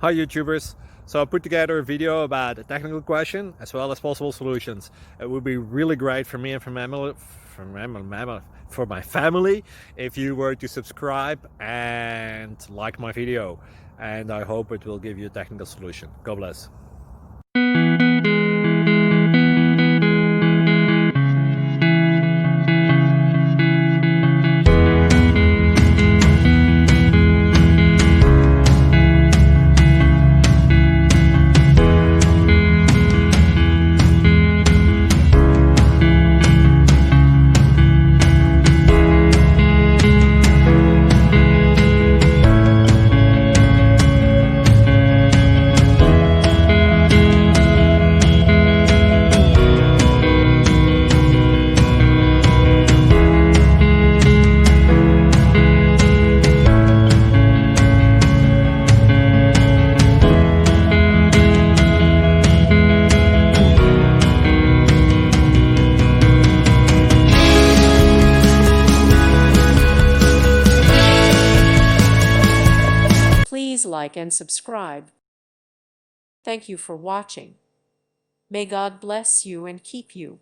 Hi YouTubers! So I put together a video about a technical question as well as possible solutions. It would be really great for me and for my family if you were to subscribe and like my video, and I hope it will give you a technical solution. God bless. Please like and subscribe. Thank you for watching. May God bless you and keep you.